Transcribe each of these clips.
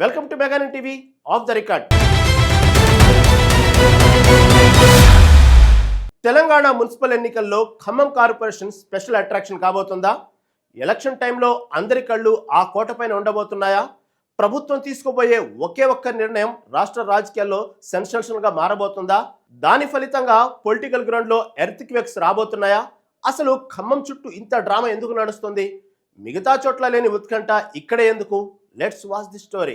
Welcome to మెగానన్ TV off the record. Telangana municipal ఎన్నికల్లో Khammam corporation special attraction కాబోతుందా? Election టైంలో అందరి కళ్ళు ఆ కోటపైన ఉండబోతున్నాయా? ప్రభుత్వం తీసుకోబోయే ఒకే ఒక్క నిర్ణయం రాష్ట్ర రాజకీయాల్లో సెన్సేషనల్ గా మారబోతుందా? దాని ఫలితంగా పొలిటికల్ గ్రౌండ్ లో ఎర్త్ క్వేక్స్ రాబోతున్నాయా? అసలు ఖమ్మం చుట్టూ ఇంత డ్రామా ఎందుకు నడుస్తుంది? మిగతా చోట్ల లేని ఉత్కంఠ ఇక్కడే ఎందుకు? Let's watch the story.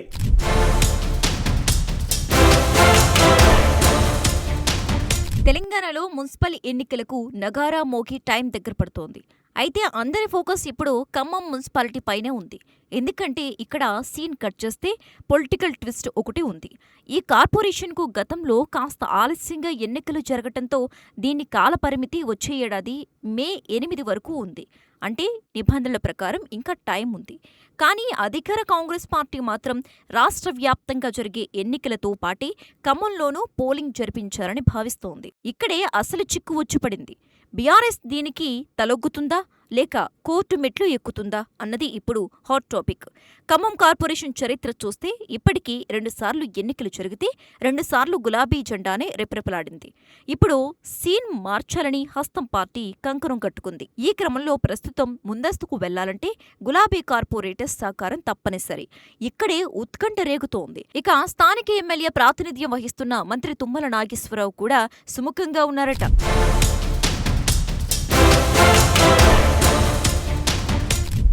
తెలంగాణలో మున్సిపల్ ఎన్నికలకు నగారా మోగి టైం దగ్గర పడుతోంది. అయితే అందరి ఫోకస్ ఇప్పుడు ఖమ్మం మున్సిపాలిటీ పైనే ఉంది. ఎందుకంటే ఇక్కడ సీన్ కట్ చేస్తే పొలిటికల్ ట్విస్ట్ ఒకటి ఉంది. ఈ కార్పొరేషన్కు గతంలో కాస్త ఆలస్యంగా ఎన్నికలు జరగటంతో దీని కాలపరిమితి వచ్చే ఏడాది మే 8 వరకు ఉంది. అంటే నిబంధనల ప్రకారం ఇంకా టైం ఉంది. కానీ అధికార కాంగ్రెస్ పార్టీ మాత్రం రాష్ట్ర వ్యాప్తంగా జరిగే ఎన్నికలతో పాటే ఖమ్మంలోనూ పోలింగ్ జరిపించారని భావిస్తోంది. ఇక్కడే అసలు చిక్కు వచ్చిపడింది. బీఆర్ఎస్ దీనికి తలొగ్గుతుందా లేక కోర్టు మెట్లు ఎక్కుతుందా అన్నది ఇప్పుడు హాట్ టాపిక్. ఖమ్మం కార్పొరేషన్ చరిత్ర చూస్తే ఇప్పటికీ 2 సార్లు ఎన్నికలు జరిగితే 2 సార్లు గులాబీ జెండానే రెపరెపలాడింది. ఇప్పుడు సీన్ మార్చాలని హస్తం పార్టీ కంకణం కట్టుకుంది. ఈ క్రమంలో ప్రస్తుతం ముందస్తుకు వెళ్లాలంటే గులాబీ కార్పొరేటర్స్ సహకారం తప్పనిసరి. ఇక్కడే ఉత్కంఠ రేగుతోంది. ఇక స్థానిక ఎమ్మెల్యే ప్రాతినిధ్యం వహిస్తున్న మంత్రి తుమ్మల నాగేశ్వరరావు కూడా సుముఖంగా ఉన్నారట.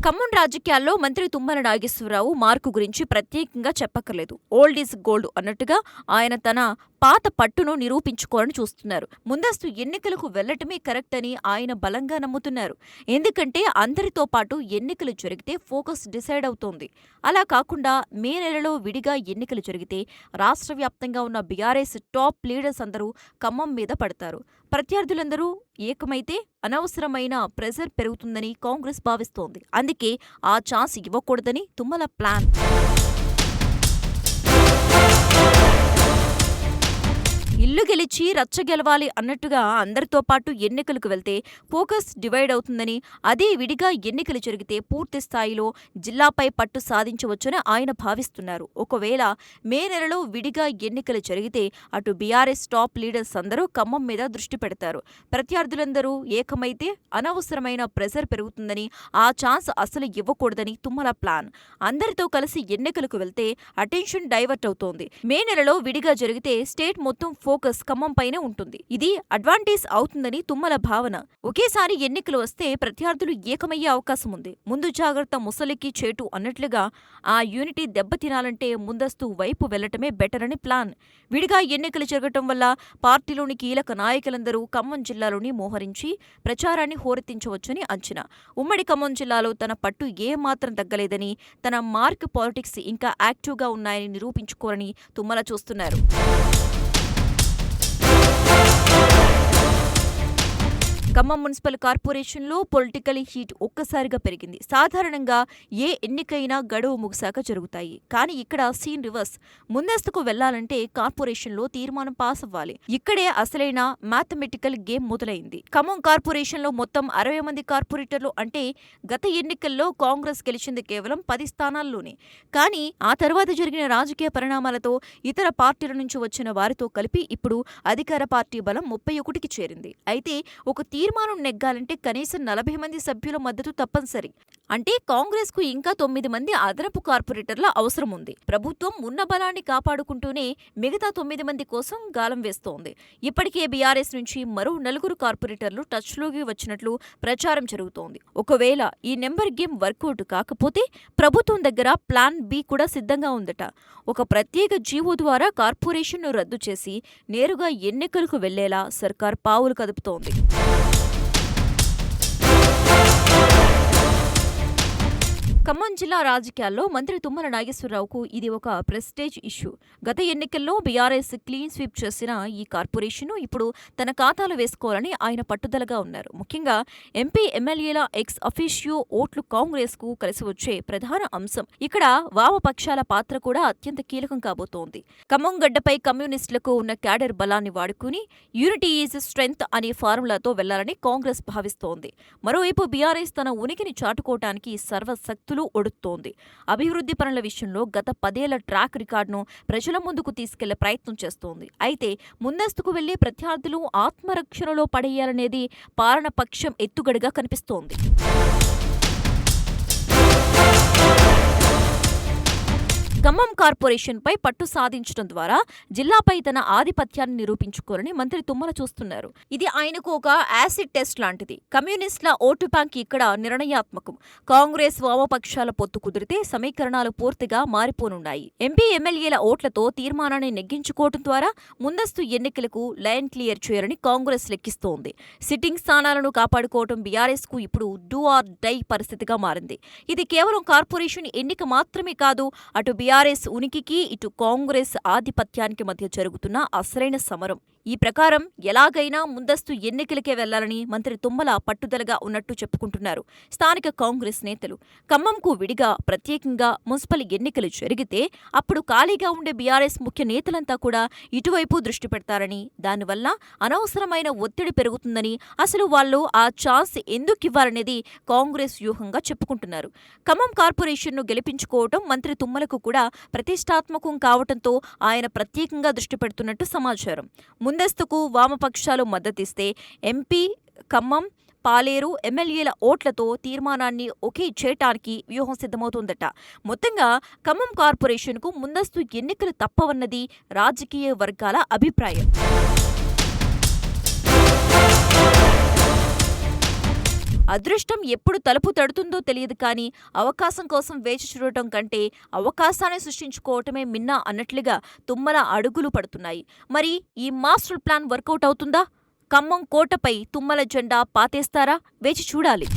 ఖమ్మం రాజకీయాల్లో మంత్రి తుమ్మల నాగేశ్వరరావు మార్కు గురించి ప్రత్యేకంగా చెప్పక్కర్లేదు. ఓల్డ్ ఈజ్ గోల్డ్ అన్నట్టుగా ఆయన తన పాత పట్టును నిరూపించుకోవాలని చూస్తున్నారు. ముందస్తు ఎన్నికలకు వెళ్లటమే కరెక్ట్ అని ఆయన బలంగా నమ్ముతున్నారు. ఎందుకంటే అందరితో పాటు ఎన్నికలు జరిగితే ఫోకస్ డిసైడ్ అవుతోంది. అలా కాకుండా మే నెలలో విడిగా ఎన్నికలు జరిగితే రాష్ట్ర వ్యాప్తంగా ఉన్న బీఆర్ఎస్ టాప్ లీడర్స్ అందరూ ఖమ్మం మీద పడతారు. ప్రత్యర్థులందరూ ఏకమైతే అనవసరమైన ప్రెజర్ పెరుగుతుందని కాంగ్రెస్ భావిస్తోంది. అందుకే ఆ ఛాన్స్ ఇవ్వకూడదని తుమ్మల ప్లాన్. ఇల్లు గెలిచి రచ్చ గెలవాలి అన్నట్టుగా అందరితో పాటు ఎన్నికలకు వెళ్తే ఫోకస్ డివైడ్ అవుతుందని, అదే విడిగా ఎన్నికలు జరిగితే పూర్తి స్థాయిలో జిల్లాపై పట్టు సాధించవచ్చని ఆయన భావిస్తున్నారు. ఒకవేళ మే నెలలో విడిగా ఎన్నికలు జరిగితే అటు బీఆర్ఎస్ టాప్ లీడర్స్ అందరూ ఖమ్మం మీద దృష్టి పెడతారు. ప్రత్యర్థులందరూ ఏకమైతే అనవసరమైన ప్రెజర్ పెరుగుతుందని, ఆ ఛాన్స్ అసలు ఇవ్వకూడదని తుమ్మల ప్లాన్. అందరితో కలిసి ఎన్నికలకు వెళ్తే అటెన్షన్ డైవర్ట్ అవుతోంది. మే నెలలో విడిగా జరిగితే స్టేట్ మొత్తం ఫోకస్ ఖమ్మం పైనే ఉంటుంది. ఇది అడ్వాంటేజ్ అవుతుందని తుమ్మల భావన. ఒకేసారి ఎన్నికలు వస్తే ప్రత్యర్థులు ఏకమయ్యే అవకాశం ఉంది. ముందు జాగ్రత్త ముసలికి చేటు అన్నట్లుగా ఆ యూనిటీ దెబ్బతినాలంటే ముందస్తు వైపు వెళ్లటమే బెటర్ అని ప్లాన్. విడిగా ఎన్నికలు జరగటం వల్ల పార్టీలోని కీలక నాయకులందరూ ఖమ్మం జిల్లాలోని మోహరించి ప్రచారాన్ని హోరెత్తించవచ్చని అంచనా. ఉమ్మడి ఖమ్మం జిల్లాలో తన పట్టు ఏమాత్రం తగ్గలేదని, తన మార్క్ పాలిటిక్స్ ఇంకా యాక్టివ్గా ఉన్నాయని నిరూపించుకోరని తుమ్మల చూస్తున్నారు. ఖమ్మం మున్సిపల్ కార్పొరేషన్లో పొలిటికల్ హీట్ ఒక్కసారిగా పెరిగింది. సాధారణంగా ఏ ఎన్నికైనా గడువు ముగిశాక జరుగుతాయి. కానీ ఇక్కడ సీన్ రివర్స్. ముందస్తుకు వెళ్లాలంటే కార్పొరేషన్లో తీర్మానం పాస్ అవ్వాలి. ఇక్కడే అసలైన మ్యాథమెటికల్ గేమ్ మొదలైంది. ఖమ్మం కార్పొరేషన్లో మొత్తం 60 మంది కార్పొరేటర్లు. అంటే గత ఎన్నికల్లో కాంగ్రెస్ గెలిచింది కేవలం 10 స్థానాల్లోనే. కానీ ఆ తర్వాత జరిగిన రాజకీయ పరిణామాలతో ఇతర పార్టీల నుంచి వచ్చిన వారితో కలిపి ఇప్పుడు అధికార పార్టీ బలం 31కి చేరింది. అయితే ఒక తీర్మానం నెగ్గాలంటే కనీసం 40 మంది సభ్యుల మద్దతు తప్పనిసరి. అంటే కాంగ్రెస్ కు ఇంకా 9 మంది అదనపు కార్పొరేటర్ల అవసరం ఉంది. ప్రభుత్వం ఉన్న బలాన్ని కాపాడుకుంటూనే మిగతా 9 మంది కోసం గాలం వేస్తోంది. ఇప్పటికే బీఆర్ఎస్ నుంచి మరో 4 కార్పొరేటర్లు టచ్లోకి వచ్చినట్లు ప్రచారం జరుగుతోంది. ఒకవేళ ఈ నెంబర్ గేమ్ వర్కౌట్ కాకపోతే ప్రభుత్వం దగ్గర ప్లాన్ బి కూడా సిద్ధంగా ఉందట. ఒక ప్రత్యేక జీవో ద్వారా కార్పొరేషన్ను రద్దు చేసి నేరుగా ఎన్నికలకు వెళ్లేలా సర్కార్ పావులు కదుపుతోంది. ఖమ్మం జిల్లా రాజకీయాల్లో మంత్రి తుమ్మల నాగేశ్వరరావుకు ఇది ఒక ప్రెస్టేజ్ ఇష్యూ. గత ఎన్నికల్లో బీఆర్ఎస్ క్లీన్ స్వీప్ చేసిన ఈ కార్పొరేషన్ ఇప్పుడు తన ఖాతాలో వేసుకోవాలని ఆయన పట్టుదలగా ఉన్నారు. ముఖ్యంగా ఎంపీ ఎమ్మెల్యేల ఎక్స్ అఫీషియో ఓట్లు కాంగ్రెస్ కు కలిసి వచ్చే ప్రధాన అంశం. ఇక్కడ వామపక్షాల పాత్ర కూడా అత్యంత కీలకం కాబోతోంది. ఖమ్మం గడ్డపై కమ్యూనిస్టులకు ఉన్న క్యాడర్ బలాన్ని వాడుకుని యూనిటీ ఈజ్ స్ట్రెంగ్త్ అనే ఫార్ములాతో వెళ్లాలని కాంగ్రెస్ భావిస్తోంది. మరోవైపు బీఆర్ఎస్ తన ఉనికిని చాటుకోవటానికి సర్వశక్తులు ఉసులు ఒడుస్తోంది. అభివృద్ధి పనుల విషయంలో గత 10 ఏళ్ల ట్రాక్ రికార్డును ప్రజల ముందుకు తీసుకెళ్లే ప్రయత్నం చేస్తోంది. అయితే ముందస్తుకు వెళ్లే ప్రత్యర్థులు ఆత్మరక్షణలో పడేయాలనేది పాలనపక్షం ఎత్తుగడగా కనిపిస్తోంది. ఖమ్మం కార్పొరేషన్పై పట్టు సాధించడం ద్వారా జిల్లాపై తన ఆధిపత్యాన్ని నిరూపించుకోవాలని మంత్రి తుమ్మల చూస్తున్నారు. ఇది ఆయనకు ఒక యాసిడ్ టెస్ట్ లాంటిది. కమ్యూనిస్టుల ఓటు బ్యాంక్ ఇక్కడ నిర్ణయాత్మకం. కాంగ్రెస్ వామపక్షాల పొత్తు కుదిరితే సమీకరణాలు పూర్తిగా మారిపోనున్నాయి. ఎంపీ ఎమ్మెల్యేల ఓట్లతో తీర్మానాన్ని నెగ్గించుకోవడం ద్వారా ముందస్తు ఎన్నికలకు లైన్ క్లియర్ చేయాలని కాంగ్రెస్ లెక్కిస్తోంది. సిట్టింగ్ స్థానాలను కాపాడుకోవడం బీఆర్ఎస్ కు ఇప్పుడు డూ ఆర్ డై పరిస్థితిగా మారింది. ఇది కేవలం కార్పొరేషన్ ఎన్నిక మాత్రమే కాదు, అటు బీఆర్ఎస్ ఉనికికి ఇటు కాంగ్రెస్ ఆధిపత్యానికి మధ్య జరుగుతున్న అసలైన సమరం. ఈ ప్రకారం ఎలాగైనా ముందస్తు ఎన్నికలకే వెళ్లాలని మంత్రి తుమ్మల పట్టుదలగా ఉన్నట్టు చెప్పుకుంటున్నారు స్థానిక కాంగ్రెస్ నేతలు. ఖమ్మంకు విడిగా ప్రత్యేకంగా మున్సిపల్ ఎన్నికలు జరిగితే అప్పుడు ఖాళీగా ఉండే బీఆర్ఎస్ ముఖ్య నేతలంతా కూడా ఇటువైపు దృష్టి పెడతారని, దానివల్ల అనవసరమైన ఒత్తిడి పెరుగుతుందని, అసలు వాళ్ళు ఆ ఛాన్స్ ఎందుకివ్వాలనేది కాంగ్రెస్ వ్యూహంగా చెప్పుకుంటున్నారు. ఖమ్మం కార్పొరేషన్ను గెలిపించుకోవటం మంత్రి తుమ్మలకు కూడా ప్రతిష్టాత్మకం కావటంతో ఆయన ప్రత్యేకంగా దృష్టి పెడుతున్నట్టు సమాచారం. ముందస్తుకు వామపక్షాలు మద్దతిస్తే ఎంపీ ఖమ్మం, పాలేరు ఎమ్మెల్యేల ఓట్లతో తీర్మానాన్ని ఒకే చేయటానికి వ్యూహం సిద్ధమవుతోందట. మొత్తంగా ఖమ్మం కార్పొరేషన్కు ముందస్తు ఎన్నికలు తప్పవన్నది రాజకీయ వర్గాల అభిప్రాయం. అదృష్టం ఎప్పుడు తలుపు తడుతుందో తెలియదు కానీ అవకాశం కోసం వేచి చూడటం కంటే అవకాశాన్ని సృష్టించుకోవటమే మిన్నా అన్నట్లుగా తుమ్మల అడుగులు పడుతున్నాయి. మరి ఈ మాస్టర్ ప్లాన్ వర్కౌట్ అవుతుందా? ఖమ్మం కోటపై తుమ్మల జెండా పాతేస్తారా? వేచి చూడాలి.